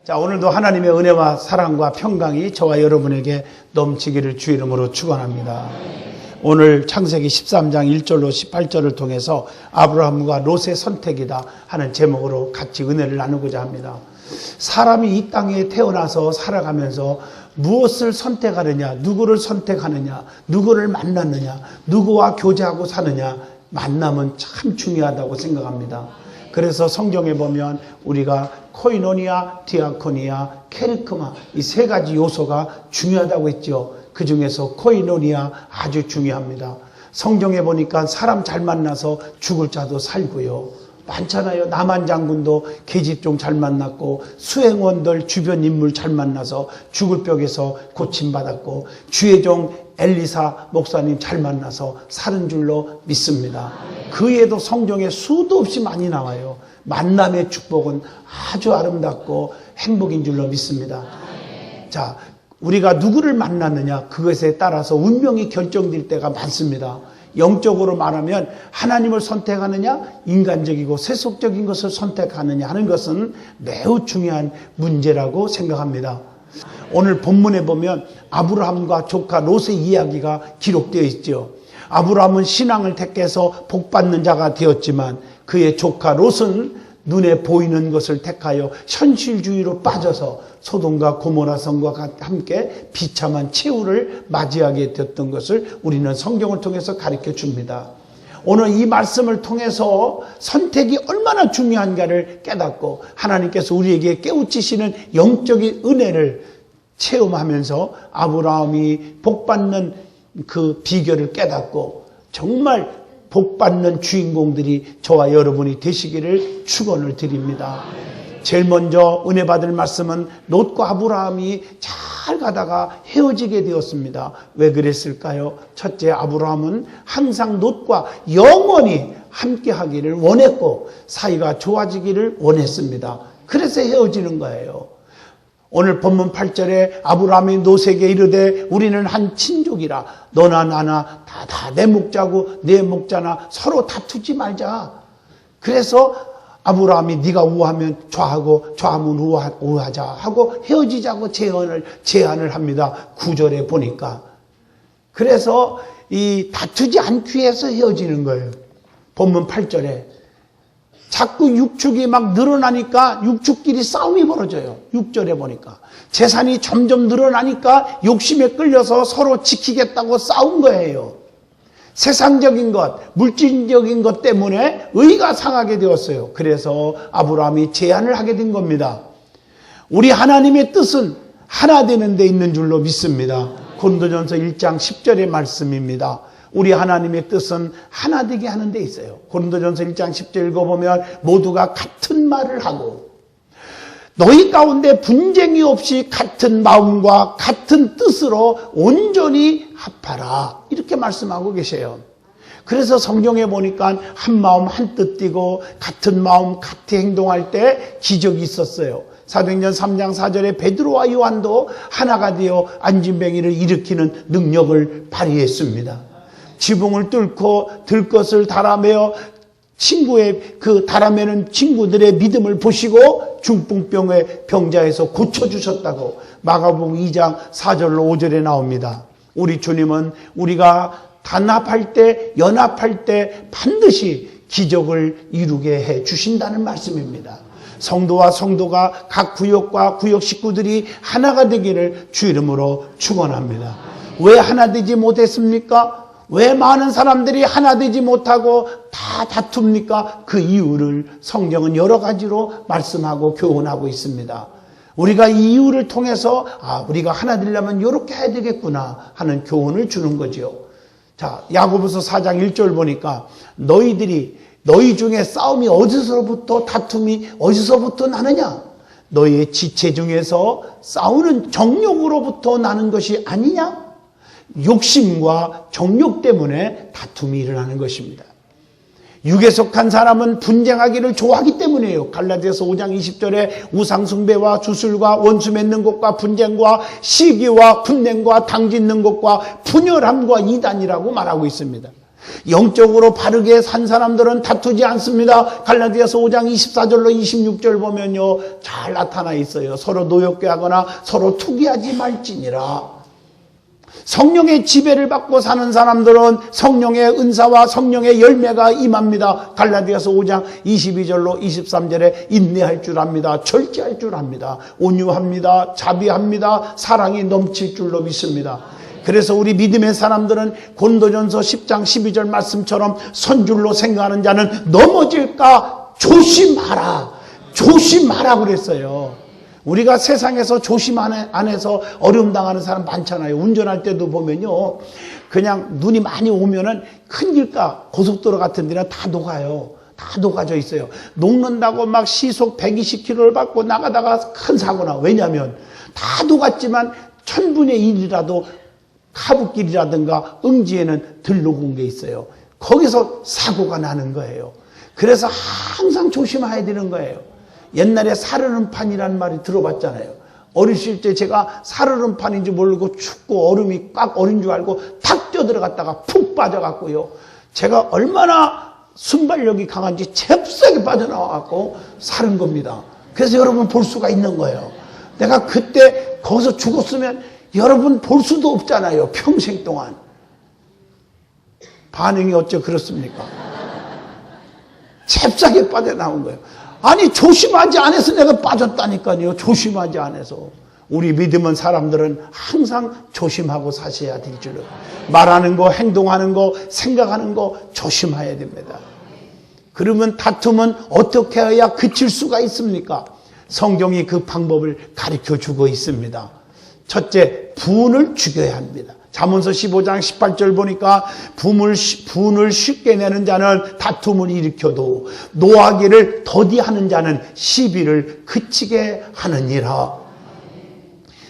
자, 오늘도 하나님의 은혜와 사랑과 평강이 저와 여러분에게 넘치기를 주 이름으로 축원합니다. 오늘 창세기 13장 1절로 18절을 통해서 아브라함과 롯의 선택이다 하는 제목으로 같이 은혜를 나누고자 합니다. 사람이 이 땅에 태어나서 살아가면서 무엇을 선택하느냐, 누구를 선택하느냐, 누구를 만났느냐, 누구와 교제하고 사느냐, 만남은 참 중요하다고 생각합니다. 그래서 성경에 보면 우리가 코이노니아, 디아코니아, 케르크마 이 세 가지 요소가 중요하다고 했죠. 그 중에서 코이노니아 아주 중요합니다. 성경에 보니까 사람 잘 만나서 죽을 자도 살고요. 많잖아요. 남한 장군도 계집종 잘 만났고 수행원들 주변 인물 잘 만나서 죽을 벽에서 고침받았고 주의 종 엘리사 목사님 잘 만나서 사는 줄로 믿습니다. 그 외에도 성경에 수도 없이 많이 나와요. 만남의 축복은 아주 아름답고 행복인 줄로 믿습니다. 자, 우리가 누구를 만났느냐 그것에 따라서 운명이 결정될 때가 많습니다. 영적으로 말하면 하나님을 선택하느냐 인간적이고 세속적인 것을 선택하느냐 하는 것은 매우 중요한 문제라고 생각합니다. 오늘 본문에 보면 아브라함과 조카 롯의 이야기가 기록되어 있죠. 아브라함은 신앙을 택해서 복받는 자가 되었지만 그의 조카 롯은 눈에 보이는 것을 택하여 현실주의로 빠져서 소돔과 고모라 성과 함께 비참한 최후를 맞이하게 되었던 것을 우리는 성경을 통해서 가르쳐 줍니다. 오늘 이 말씀을 통해서 선택이 얼마나 중요한가를 깨닫고 하나님께서 우리에게 깨우치시는 영적인 은혜를 체험하면서 아브라함이 복받는 그 비결을 깨닫고 정말 복받는 주인공들이 저와 여러분이 되시기를 축원을 드립니다. 제일 먼저 은혜 받을 말씀은 롯과 아브라함이 잘 가다가 헤어지게 되었습니다. 왜 그랬을까요? 첫째, 아브라함은 항상 롯과 영원히 함께 하기를 원했고 사이가 좋아지기를 원했습니다. 그래서 헤어지는 거예요. 오늘 본문 8절에 아브라함이 롯에게 이르되 우리는 한 친족이라 너나 나나 다 내 목자고 내 목자나 서로 다투지 말자. 그래서 아브라함이 네가 우하면 좌하고 좌하면 우하자 하고 헤어지자고 제안을 합니다. 9절에 보니까. 그래서 이 다투지 않기 위해서 헤어지는 거예요. 본문 8절에. 자꾸 육축이 막 늘어나니까 육축끼리 싸움이 벌어져요. 6절에 보니까. 재산이 점점 늘어나니까 욕심에 끌려서 서로 지키겠다고 싸운 거예요. 세상적인 것, 물질적인 것 때문에 의가 상하게 되었어요. 그래서 아브라함이 제안을 하게 된 겁니다. 우리 하나님의 뜻은 하나 되는 데 있는 줄로 믿습니다. 고린도전서 1장 10절의 말씀입니다. 우리 하나님의 뜻은 하나 되게 하는 데 있어요. 고린도전서 1장 10절 읽어보면 모두가 같은 말을 하고 너희 가운데 분쟁이 없이 같은 마음과 같은 뜻으로 온전히 합하라. 이렇게 말씀하고 계세요. 그래서 성경에 보니까 한 마음 한 뜻 띠고 같은 마음 같이 행동할 때 기적이 있었어요. 사도행전 3장 4절에 베드로와 요한도 하나가 되어 안진뱅이를 일으키는 능력을 발휘했습니다. 지붕을 뚫고 들것을 달아매어 친구의 그 달아매는 친구들의 믿음을 보시고 중풍병의 병자에서 고쳐주셨다고 마가복음 2장 4절로 5절에 나옵니다. 우리 주님은 우리가 단합할 때 연합할 때 반드시 기적을 이루게 해 주신다는 말씀입니다. 성도와 성도가 각 구역과 구역 식구들이 하나가 되기를 주 이름으로 축원합니다. 왜 하나 되지 못했습니까? 왜 많은 사람들이 하나 되지 못하고 다 다툽니까? 그 이유를 성경은 여러 가지로 말씀하고 교훈하고 있습니다. 우리가 이 이유를 통해서 우리가 하나 되려면 이렇게 해야 되겠구나 하는 교훈을 주는 거죠. 자, 야고보서 4장 1절 보니까 너희 중에 싸움이 어디서부터 다툼이 어디서부터 나느냐? 너희의 지체 중에서 싸우는 정욕으로부터 나는 것이 아니냐? 욕심과 정욕 때문에 다툼이 일어나는 것입니다. 육에 속한 사람은 분쟁하기를 좋아하기 때문이에요. 갈라디아서 5장 20절에 우상숭배와 주술과 원수 맺는 것과 분쟁과 시기와 분냄과 당짓는 것과 분열함과 이단이라고 말하고 있습니다. 영적으로 바르게 산 사람들은 다투지 않습니다. 갈라디아서 5장 24절로 26절 보면요, 잘 나타나 있어요. 서로 노엽게 하거나 서로 투기하지 말지니라. 성령의 지배를 받고 사는 사람들은 성령의 은사와 성령의 열매가 임합니다. 갈라디아서 5장 22절로 23절에 인내할 줄 압니다. 절제할 줄 압니다. 온유합니다. 자비합니다. 사랑이 넘칠 줄로 믿습니다. 그래서 우리 믿음의 사람들은 고린도전서 10장 12절 말씀처럼 선줄로 생각하는 자는 넘어질까 조심하라. 조심하라 그랬어요. 우리가 세상에서 조심 안에서 어려움 당하는 사람 많잖아요. 운전할 때도 보면요, 그냥 눈이 많이 오면은 큰 길가 고속도로 같은 데는 다 녹아요. 다 녹아져 있어요. 녹는다고 막 시속 120km를 받고 나가다가 큰 사고나. 왜냐하면 다 녹았지만 1000분의 1이라도 카브길이라든가 응지에는 덜 녹은 게 있어요. 거기서 사고가 나는 거예요. 그래서 항상 조심해야 되는 거예요. 옛날에 살얼음판이라는 말이 들어봤잖아요. 어리실 때 제가 살얼음판인지 모르고 춥고 얼음이 꽉 얼인 줄 알고 탁 뛰어들어갔다가 푹 빠져갖고요. 제가 얼마나 순발력이 강한지 잽싸게 빠져나와갖고 사는 겁니다. 그래서 여러분 볼 수가 있는 거예요. 내가 그때 거기서 죽었으면 여러분 볼 수도 없잖아요. 평생 동안. 반응이 어째 그렇습니까? 잽싸게 빠져나온 거예요. 아니, 조심하지 않아서 내가 빠졌다니까요. 조심하지 않아서. 우리 믿음은 사람들은 항상 조심하고 사셔야 될 줄을. 말하는 거, 행동하는 거, 생각하는 거 조심해야 됩니다. 그러면 다툼은 어떻게 해야 그칠 수가 있습니까? 성경이 그 방법을 가르쳐주고 있습니다. 첫째, 분을 죽여야 합니다. 잠언서 15장 18절 보니까 분을 쉽게 내는 자는 다툼을 일으켜도 노하기를 더디하는 자는 시비를 그치게 하느니라.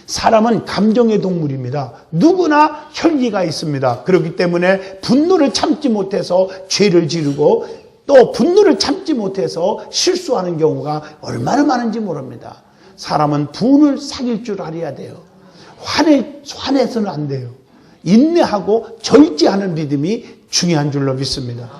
사람은 감정의 동물입니다. 누구나 혈기가 있습니다. 그렇기 때문에 분노를 참지 못해서 죄를 지르고 또 분노를 참지 못해서 실수하는 경우가 얼마나 많은지 모릅니다. 사람은 분을 사귈 줄 알아야 돼요. 화내서는 안 돼요. 인내하고 절제하는 믿음이 중요한 줄로 믿습니다.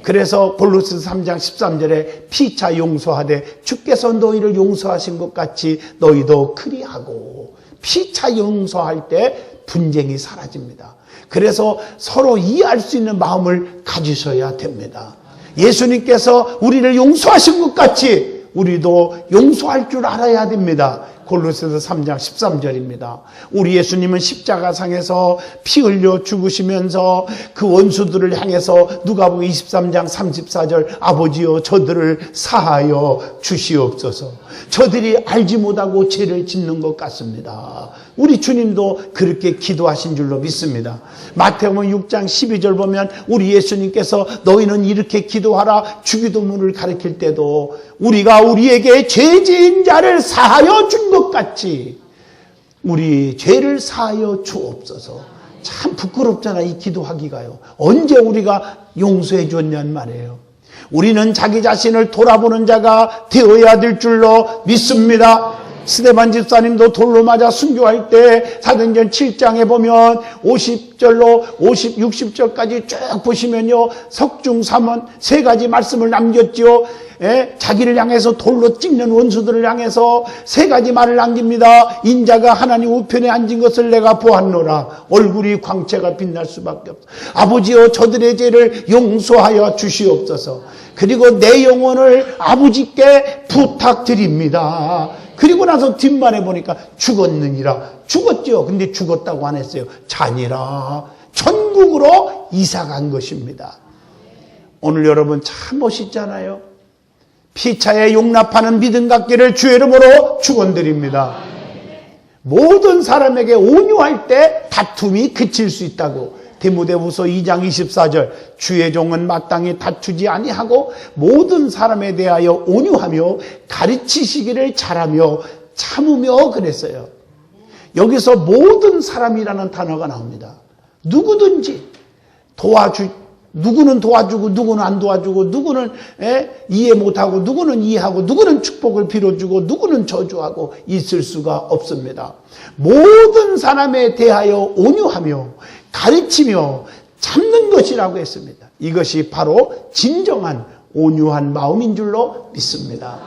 그래서 골로새서 3장 13절에 피차 용서하되 주께서 너희를 용서하신 것 같이 너희도 그리하고. 피차 용서할 때 분쟁이 사라집니다. 그래서 서로 이해할 수 있는 마음을 가지셔야 됩니다. 예수님께서 우리를 용서하신 것 같이 우리도 용서할 줄 알아야 됩니다. 골로새서 3장 13절입니다. 우리 예수님은 십자가상에서 피 흘려 죽으시면서 그 원수들을 향해서 누가복음 23장 34절 아버지여 저들을 사하여 주시옵소서. 저들이 알지 못하고 죄를 짓는 것 같습니다. 우리 주님도 그렇게 기도하신 줄로 믿습니다. 마태복음 6장 12절 보면 우리 예수님께서 너희는 이렇게 기도하라 주기도문을 가르칠 때도 우리가 우리에게 죄 지은 자를 사하여 준 것 같이 우리 죄를 사하여 주옵소서. 참 부끄럽잖아, 이 기도하기가요. 언제 우리가 용서해 줬냔 말이에요. 우리는 자기 자신을 돌아보는 자가 되어야 될 줄로 믿습니다. 스데반 집사님도 돌로 맞아 순교할 때 사도행전 7장에 보면 50절로 60절까지 쭉 보시면요, 석중삼원 세 가지 말씀을 남겼죠. 자기를 향해서 돌로 찍는 원수들을 향해서 세 가지 말을 남깁니다. 인자가 하나님 우편에 앉은 것을 내가 보았노라. 얼굴이 광채가 빛날 수밖에 없어. 아버지여 저들의 죄를 용서하여 주시옵소서. 그리고 내 영혼을 아버지께 부탁드립니다. 그리고 나서 뒷말에 보니까 죽었느니라. 죽었죠. 근데 죽었다고 안 했어요. 자니라. 천국으로 이사간 것입니다. 오늘 여러분 참 멋있잖아요. 피차에 용납하는 믿음 갖기를 주의 이름으로 축원드립니다. 모든 사람에게 온유할 때 다툼이 그칠 수 있다고. 디모데후서 2장 24절 주의 종은 마땅히 다투지 아니하고 모든 사람에 대하여 온유하며 가르치시기를 잘하며 참으며 그랬어요. 여기서 모든 사람이라는 단어가 나옵니다. 누구든지 누구는 도와주고 누구는 안 도와주고 누구는 이해 못하고 누구는 이해하고 누구는 축복을 빌어주고 누구는 저주하고 있을 수가 없습니다. 모든 사람에 대하여 온유하며 가르치며 참는 것이라고 했습니다. 이것이 바로 진정한 온유한 마음인 줄로 믿습니다.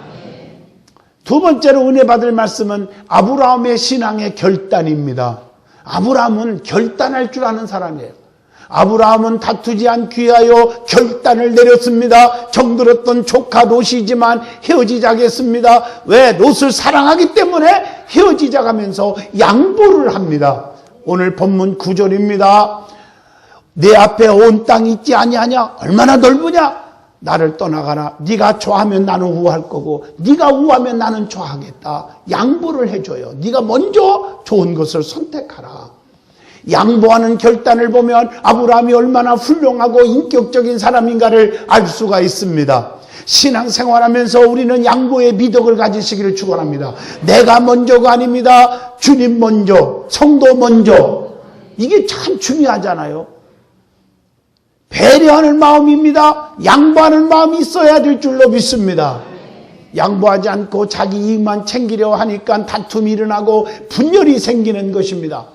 두 번째로 은혜 받을 말씀은 아브라함의 신앙의 결단입니다. 아브라함은 결단할 줄 아는 사람이에요. 아브라함은 다투지 않기 위하여 결단을 내렸습니다. 정들었던 조카 롯이지만 헤어지자고 했습니다. 왜? 롯을 사랑하기 때문에 헤어지자고 하면서 양보를 합니다. 오늘 본문 9절입니다. 내 앞에 온 땅이 있지 아니하냐? 얼마나 넓으냐? 나를 떠나가라. 네가 좋아하면 나는 우할 거고 네가 우하면 나는 좋아하겠다. 양보를 해줘요. 네가 먼저 좋은 것을 선택하라. 양보하는 결단을 보면 아브라함이 얼마나 훌륭하고 인격적인 사람인가를 알 수가 있습니다. 신앙생활하면서 우리는 양보의 미덕을 가지시기를 축원합니다. 내가 먼저가 아닙니다. 주님 먼저, 성도 먼저. 이게 참 중요하잖아요. 배려하는 마음입니다. 양보하는 마음이 있어야 될 줄로 믿습니다. 양보하지 않고 자기 이익만 챙기려 하니까 다툼이 일어나고 분열이 생기는 것입니다.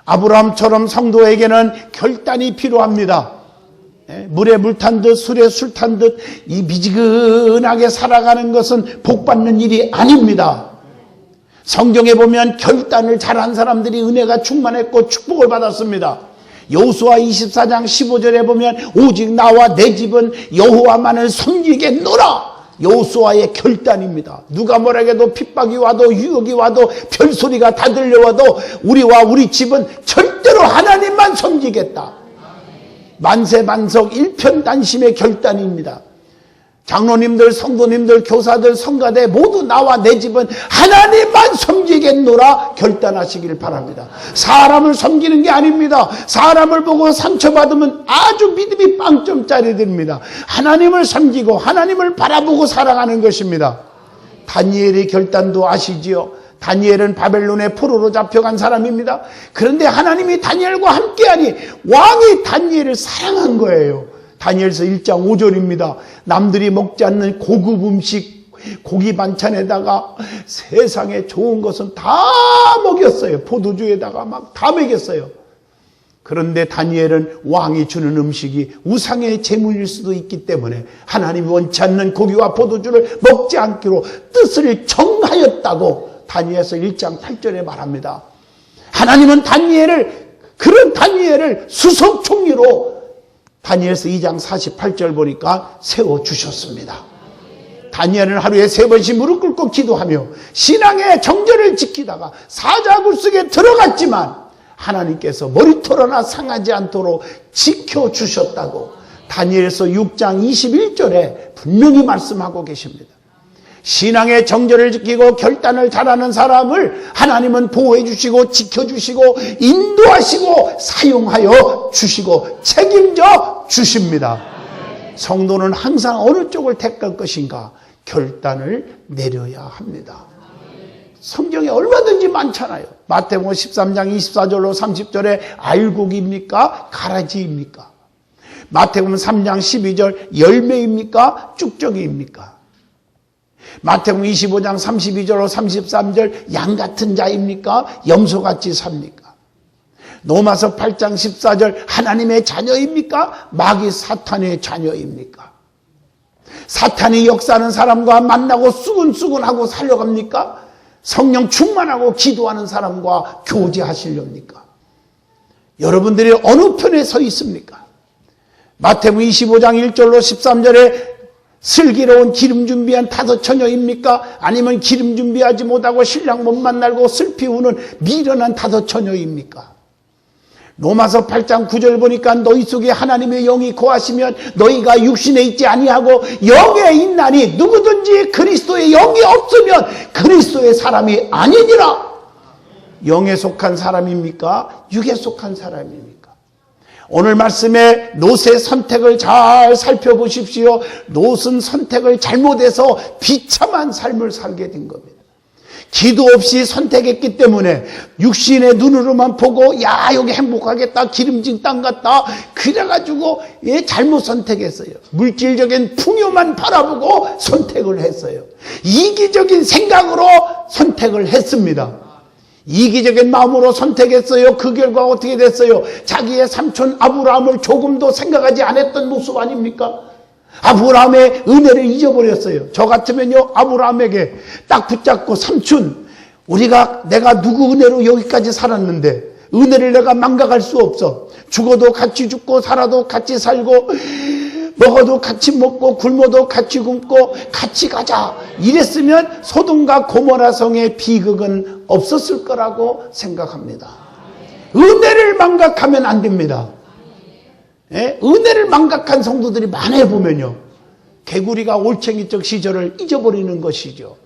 아브라함처럼 성도에게는 결단이 필요합니다. 물에 물 탄 듯 술에 술 탄 듯 이 미지근하게 살아가는 것은 복받는 일이 아닙니다. 성경에 보면 결단을 잘한 사람들이 은혜가 충만했고 축복을 받았습니다. 여호수아 24장 15절에 보면 오직 나와 내 집은 여호와만을 섬기겠노라. 여호수아의 결단입니다. 누가 뭐라 해도 핍박이 와도 유혹이 와도 별소리가 다 들려와도 우리와 우리 집은 절대로 하나님만 섬기겠다. 만세반석 일편단심의 결단입니다. 장로님들, 성도님들, 교사들, 성가대 모두 나와 내 집은 하나님만 섬기겠노라 결단하시기를 바랍니다. 사람을 섬기는 게 아닙니다. 사람을 보고 상처받으면 아주 믿음이 빵점짜리들입니다. 하나님을 섬기고 하나님을 바라보고 살아가는 것입니다. 다니엘의 결단도 아시지요? 다니엘은 바벨론의 포로로 잡혀간 사람입니다. 그런데 하나님이 다니엘과 함께하니 왕이 다니엘을 사랑한 거예요. 다니엘서 1장 5절입니다. 남들이 먹지 않는 고급 음식 고기 반찬에다가 세상에 좋은 것은 다 먹였어요. 포도주에다가 막 다 먹였어요. 그런데 다니엘은 왕이 주는 음식이 우상의 제물일 수도 있기 때문에 하나님이 원치 않는 고기와 포도주를 먹지 않기로 뜻을 정하였다고 다니엘서 1장 8절에 말합니다. 하나님은 그런 다니엘을 수석 총리로 다니엘서 2장 48절 보니까 세워주셨습니다. 다니엘은 하루에 3번씩 무릎 꿇고 기도하며 신앙의 정절을 지키다가 사자굴 속에 들어갔지만 하나님께서 머리털 하나 상하지 않도록 지켜주셨다고 다니엘서 6장 21절에 분명히 말씀하고 계십니다. 신앙의 정절을 지키고 결단을 잘하는 사람을 하나님은 보호해 주시고 지켜주시고 인도하시고 사용하여 주시고 책임져 주십니다. 성도는 항상 어느 쪽을 택할 것인가 결단을 내려야 합니다. 성경에 얼마든지 많잖아요. 마태복음 13장 24절로 30절에 알곡입니까? 가라지입니까? 마태복음 3장 12절 열매입니까? 쭉정이입니까? 마태복음 25장 32절로 33절 양 같은 자입니까? 염소같이 삽니까? 로마서 8장 14절 하나님의 자녀입니까? 마귀 사탄의 자녀입니까? 사탄이 역사하는 사람과 만나고 수근수근하고 살려갑니까? 성령 충만하고 기도하는 사람과 교제하시렵니까? 여러분들이 어느 편에 서 있습니까? 마태복음 25장 1절로 13절에 슬기로운 기름 준비한 5 처녀입니까? 아니면 기름 준비하지 못하고 신랑 못 만나고 슬피 우는 미련한 5 처녀입니까? 로마서 8장 9절 보니까 너희 속에 하나님의 영이 거하시면 너희가 육신에 있지 아니하고 영에 있나니 누구든지 그리스도의 영이 없으면 그리스도의 사람이 아니니라. 영에 속한 사람입니까? 육에 속한 사람입니까? 오늘 말씀에 롯의 선택을 잘 살펴보십시오. 롯은 선택을 잘못해서 비참한 삶을 살게 된 겁니다. 기도 없이 선택했기 때문에 육신의 눈으로만 보고 야 여기 행복하겠다 기름진 땅 같다 그래가지고 잘못 선택했어요. 물질적인 풍요만 바라보고 선택을 했어요. 이기적인 생각으로 선택을 했습니다. 이기적인 마음으로 선택했어요. 그 결과 어떻게 됐어요? 자기의 삼촌 아브라함을 조금도 생각하지 않았던 모습 아닙니까? 아브라함의 은혜를 잊어버렸어요. 저 같으면요, 아브라함에게 딱 붙잡고, 삼촌, 내가 누구 은혜로 여기까지 살았는데 은혜를 내가 망각할 수 없어. 죽어도 같이 죽고 살아도 같이 살고 먹어도 같이 먹고 굶어도 같이 굶고 같이 가자. 이랬으면 소돔과 고모라 성의 비극은 없었을 거라고 생각합니다. 은혜를 망각하면 안 됩니다. 예? 은혜를 망각한 성도들이 많이 보면요, 개구리가 올챙이적 시절을 잊어버리는 것이죠.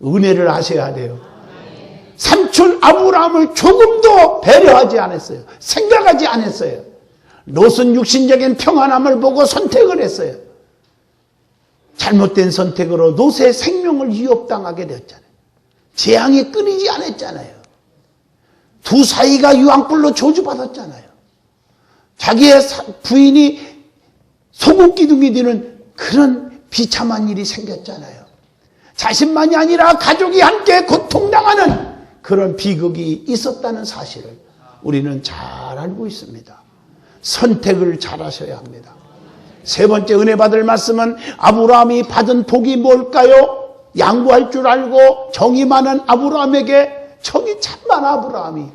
은혜를 아셔야 돼요. 삼촌 아브라함을 조금도 배려하지 않았어요. 생각하지 않았어요. 롯은 육신적인 평안함을 보고 선택을 했어요. 잘못된 선택으로 롯의 생명을 위협당하게 되었잖아요. 재앙이 끊이지 않았잖아요. 두 사이가 유황불로 저주받았잖아요. 자기의 부인이 소금기둥이 되는 그런 비참한 일이 생겼잖아요. 자신만이 아니라 가족이 함께 고통당하는 그런 비극이 있었다는 사실을 우리는 잘 알고 있습니다. 선택을 잘 하셔야 합니다. 세 번째 은혜 받을 말씀은 아브라함이 받은 복이 뭘까요? 양보할 줄 알고 정이 많은 아브라함에게, 정이 참 많은 아브라함이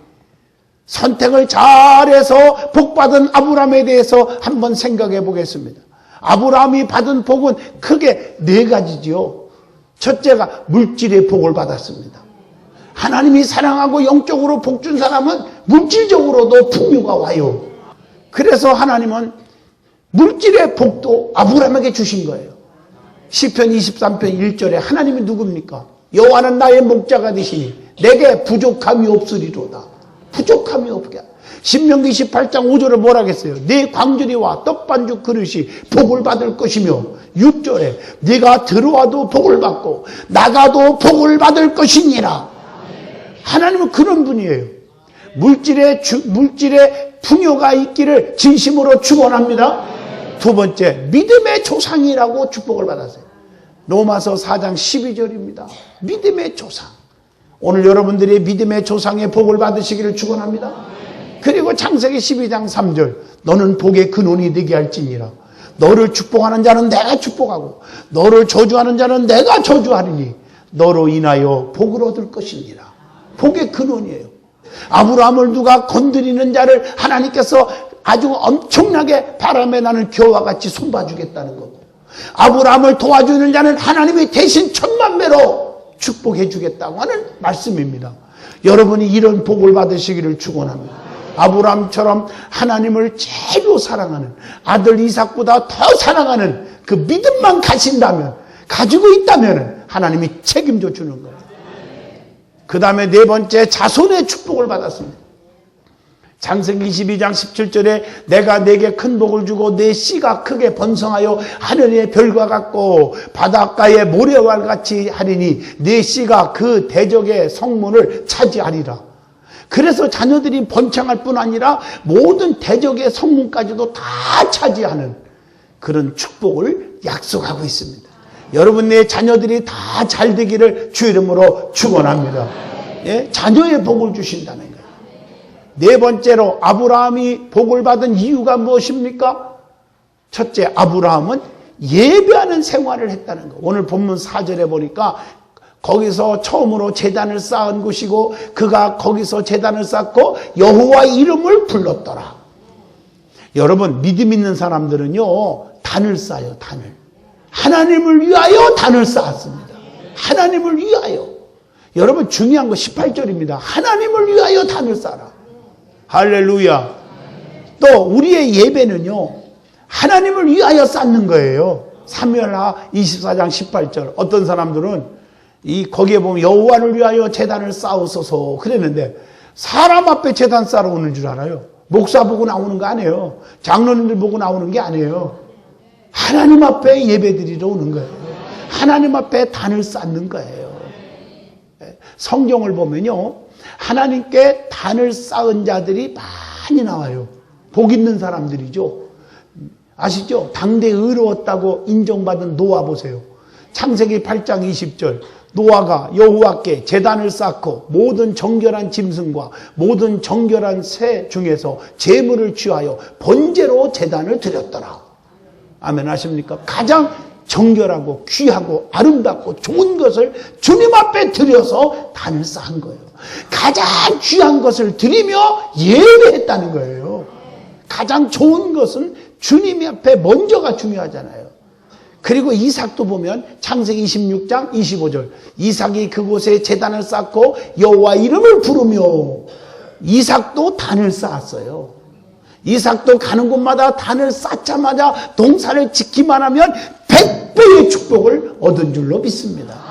선택을 잘해서 복받은 아브라함에 대해서 한번 생각해 보겠습니다. 아브라함이 받은 복은 크게 네 가지죠. 첫째가 물질의 복을 받았습니다. 하나님이 사랑하고 영적으로 복 준 사람은 물질적으로도 풍요가 와요. 그래서 하나님은 물질의 복도 아브라함에게 주신 거예요. 시편 23편 1절에 하나님이 누굽니까? 여호와는 나의 목자가 되시니 내게 부족함이 없으리로다. 부족함이 없게. 신명기 28장 5절에 뭐라 했어요? 네 광주리와 떡반죽 그릇이 복을 받을 것이며 6절에 네가 들어와도 복을 받고 나가도 복을 받을 것이니라. 하나님은 그런 분이에요. 물질의 풍요가 있기를 진심으로 축원합니다. 두 번째, 믿음의 조상이라고 축복을 받았어요. 로마서 4장 12절입니다. 믿음의 조상. 오늘 여러분들이 믿음의 조상의 복을 받으시기를 축원합니다. 그리고 창세기 12장 3절, 너는 복의 근원이 되게 할지니라. 너를 축복하는 자는 내가 축복하고 너를 저주하는 자는 내가 저주하리니 너로 인하여 복을 얻을 것이니라. 복의 근원이에요. 아브라함을 누가 건드리는 자를 하나님께서 아주 엄청나게 바람에 나는 겨와 같이 손봐주겠다는 거고, 아브라함을 도와주는 자는 하나님이 대신 1000만배로 축복해 주겠다고 하는 말씀입니다. 여러분이 이런 복을 받으시기를 축원합니다. 아브라함처럼 하나님을 제일 사랑하는, 아들 이삭보다 더 사랑하는 그 믿음만 가지고 있다면 하나님이 책임져 주는 거예요. 그 다음에 네 번째, 자손의 축복을 받았습니다. 창세기 22장 17절에 내가 네게 큰 복을 주고 네 씨가 크게 번성하여 하늘의 별과 같고 바닷가의 모래와 같이 하리니 네 씨가 그 대적의 성문을 차지하리라. 그래서 자녀들이 번창할 뿐 아니라 모든 대적의 성문까지도 다 차지하는 그런 축복을 약속하고 있습니다. 여러분, 내 자녀들이 다 잘 되기를 주 이름으로 축원합니다. 예? 자녀의 복을 주신다는 거예요. 네 번째로 아브라함이 복을 받은 이유가 무엇입니까? 첫째, 아브라함은 예배하는 생활을 했다는 거. 오늘 본문 4절에 보니까 거기서 처음으로 제단을 쌓은 곳이고 그가 거기서 제단을 쌓고 여호와의 이름을 불렀더라. 여러분, 믿음 있는 사람들은요, 단을 쌓아요. 단을. 하나님을 위하여 단을 쌓았습니다. 하나님을 위하여. 여러분, 중요한 거 18절입니다. 하나님을 위하여 단을 쌓아라. 할렐루야. 또 우리의 예배는요, 하나님을 위하여 쌓는 거예요. 사무엘하 24장 18절. 어떤 사람들은 거기에 보면 여호와를 위하여 제단을 쌓으소서 그랬는데, 사람 앞에 제단 쌓으러 오는 줄 알아요? 목사 보고 나오는 거 아니에요. 장로님들 보고 나오는 게 아니에요. 하나님 앞에 예배드리러 오는 거예요. 하나님 앞에 단을 쌓는 거예요. 성경을 보면요, 하나님께 단을 쌓은 자들이 많이 나와요. 복 있는 사람들이죠. 아시죠? 당대 의로웠다고 인정받은 노아 보세요. 창세기 8장 20절 노아가 여호와께 제단을 쌓고 모든 정결한 짐승과 모든 정결한 새 중에서 제물을 취하여 번제로 제단을 드렸더라. 아멘 하십니까? 가장 정결하고 귀하고 아름답고 좋은 것을 주님 앞에 드려서 단을 쌓은 거예요. 가장 귀한 것을 드리며 예배했다는 거예요. 가장 좋은 것은 주님 앞에 먼저가 중요하잖아요. 그리고 이삭도 보면 창세기 26장 25절 이삭이 그곳에 제단을 쌓고 여호와 이름을 부르며 이삭도 단을 쌓았어요. 이삭도 가는 곳마다 단을 쌓자마자 동산을 지키만 하면 100배의 축복을 얻은 줄로 믿습니다.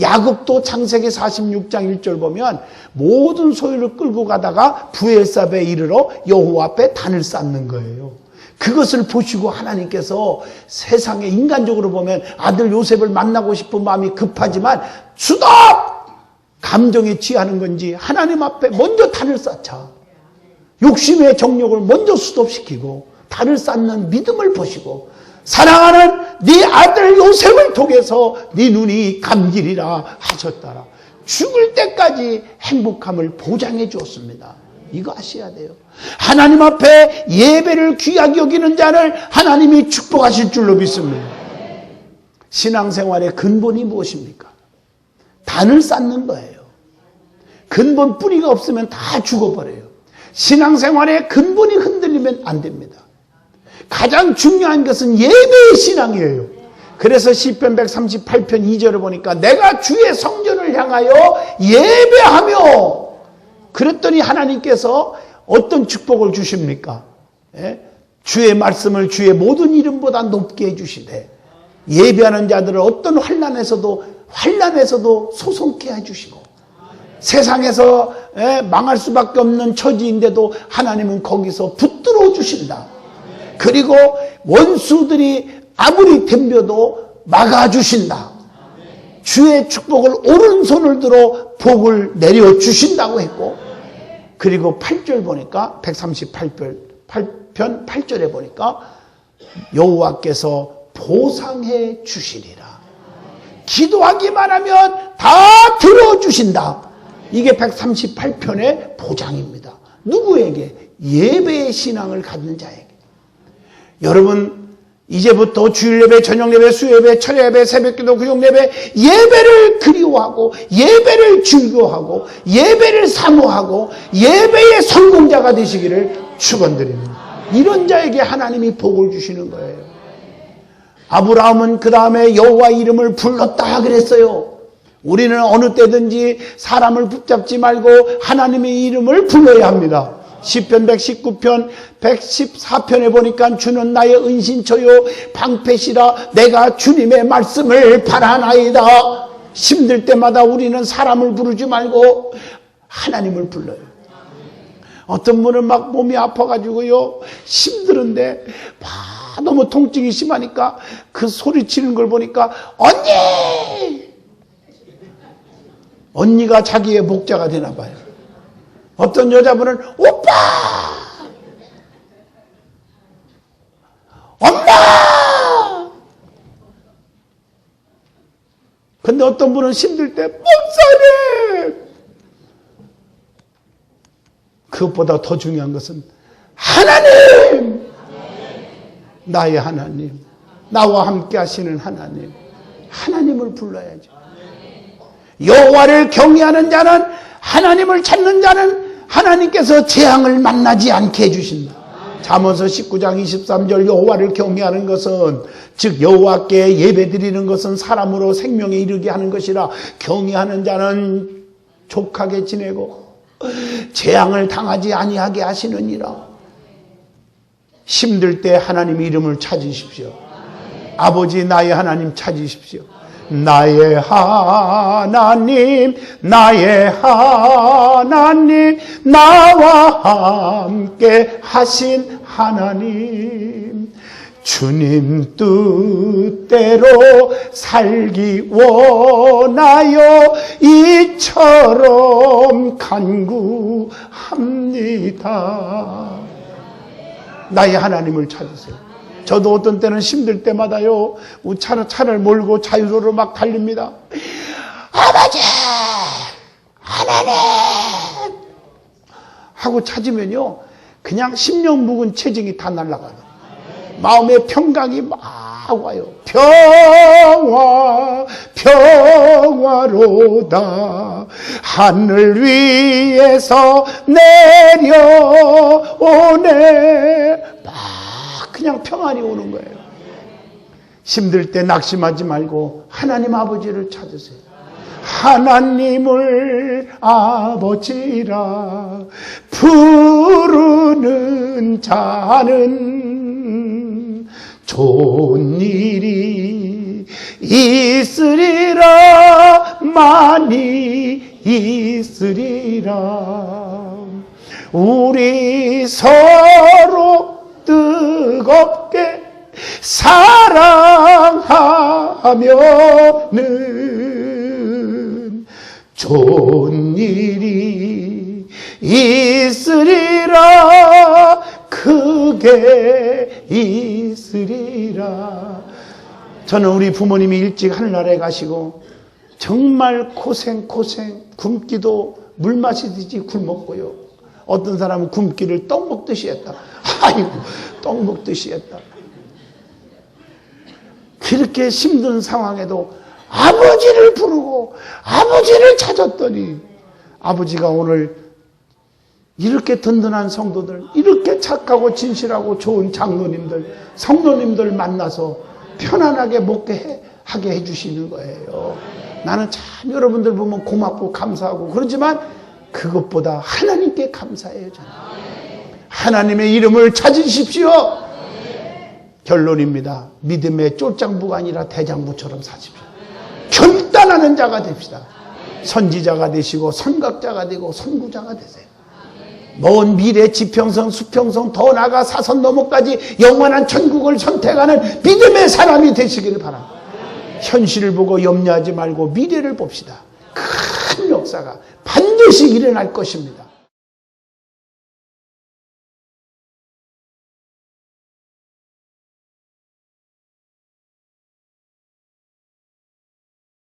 야곱도 창세기 46장 1절 보면 모든 소유를 끌고 가다가 부엘삽에 이르러 여호와 앞에 단을 쌓는 거예요. 그것을 보시고 하나님께서 세상에 인간적으로 보면 아들 요셉을 만나고 싶은 마음이 급하지만 수도 감정에 취하는 건지 하나님 앞에 먼저 단을 쌓자. 욕심의 정욕을 먼저 수습시키고 단을 쌓는 믿음을 보시고 사랑하는 네 아들 요셉을 통해서 네 눈이 감기리라 하셨더라. 죽을 때까지 행복함을 보장해 주었습니다. 이거 아셔야 돼요. 하나님 앞에 예배를 귀하게 여기는 자를 하나님이 축복하실 줄로 믿습니다. 신앙생활의 근본이 무엇입니까? 단을 쌓는 거예요. 근본 뿌리가 없으면 다 죽어버려요. 신앙생활의 근본이 흔들리면 안 됩니다. 가장 중요한 것은 예배의 신앙이에요. 그래서 시편 138편 2절을 보니까 내가 주의 성전을 향하여 예배하며 그랬더니 하나님께서 어떤 축복을 주십니까? 주의 말씀을 주의 모든 이름보다 높게 해주시되 예배하는 자들을 어떤 환난에서도 소송케 해주시고 세상에서 망할 수밖에 없는 처지인데도 하나님은 거기서 붙들어 주신다. 그리고 원수들이 아무리 덤벼도 막아주신다. 주의 축복을 오른손을 들어 복을 내려주신다고 했고 그리고 8절 보니까 138편 8절에 보니까 여호와께서 보상해 주시리라. 기도하기만 하면 다 들어주신다. 이게 138편의 보장입니다. 누구에게? 예배의 신앙을 갖는 자에게. 여러분 이제부터 주일예배, 저녁예배, 수요예배, 철야예배, 새벽기도, 구역예배 예배를 그리워하고 예배를 즐거워하고 예배를 사모하고 예배의 성공자가 되시기를 축원드립니다. 이런 자에게 하나님이 복을 주시는 거예요. 아브라함은 그 다음에 여호와 이름을 불렀다 그랬어요. 우리는 어느 때든지 사람을 붙잡지 말고 하나님의 이름을 불러야 합니다. 시편 119편 114편에 보니까 주는 나의 은신처요 방패시라 내가 주님의 말씀을 바라나이다. 힘들 때마다 우리는 사람을 부르지 말고 하나님을 불러요. 어떤 분은 막 몸이 아파가지고요 힘들은데 너무 통증이 심하니까 그 소리치는 걸 보니까 언니가 자기의 목자가 되나 봐요. 어떤 여자분은 오빠! 엄마! 근데 어떤 분은 힘들 때 목사님! 그것보다 더 중요한 것은 하나님! 나의 하나님, 나와 함께 하시는 하나님, 하나님을 불러야죠. 여호와를 경외하는 자는 하나님을 찾는 자는 하나님께서 재앙을 만나지 않게 해주신다. 잠언서 19장 23절 여호와를 경외하는 것은 즉 여호와께 예배드리는 것은 사람으로 생명에 이르게 하는 것이라 경외하는 자는 족하게 지내고 재앙을 당하지 아니하게 하시느니라. 힘들 때 하나님 이름을 찾으십시오. 아버지 나의 하나님 찾으십시오. 나의 하나님 나의 하나님 나와 함께 하신 하나님 주님 뜻대로 살기 원하여 이처럼 간구합니다. 나의 하나님을 찾으세요. 저도 어떤 때는 힘들 때마다요, 차를 몰고 자유로로 막 달립니다. 아버지! 하나님! 하고 찾으면요, 그냥 10년 묵은 체증이 다 날아가요. 마음의 평강이 막 와요. 평화로다. 하늘 위에서 내려오네. 막 그냥 평안이 오는 거예요. 힘들 때 낙심하지 말고 하나님 아버지를 찾으세요. 하나님을 아버지라 부르는 자는 좋은 일이 있으리라. 많이 있으리라. 우리 서로 뜨겁게 사랑하면은 좋은 일이 있으리라. 크게 있으리라. 저는 우리 부모님이 일찍 하늘나라에 가시고 정말 고생 굶기도 물 마시듯이 굶었고요. 어떤 사람은 굶기를 떡 먹듯이 했다. 아이고, 떡 먹듯이 했다. 그렇게 힘든 상황에도 아버지를 부르고 아버지를 찾았더니 아버지가 오늘 이렇게 든든한 성도들, 이렇게 착하고 진실하고 좋은 장로님들, 성도님들 만나서 편안하게 먹게 하게 해주시는 거예요. 나는 참 여러분들 보면 고맙고 감사하고 그러지만 그것보다 하나님께 감사해요. 저는. 하나님의 이름을 찾으십시오. 결론입니다. 믿음의 쫄장부가 아니라 대장부처럼 사십시오. 결단하는 자가 됩시다. 선지자가 되시고 선각자가 되고 선구자가 되세요. 먼 미래 지평선 수평선 더 나아가 사선 너머까지 영원한 천국을 선택하는 믿음의 사람이 되시기를 바랍니다. 현실을 보고 염려하지 말고 미래를 봅시다. 큰 역사가 반드시 일어날 것입니다.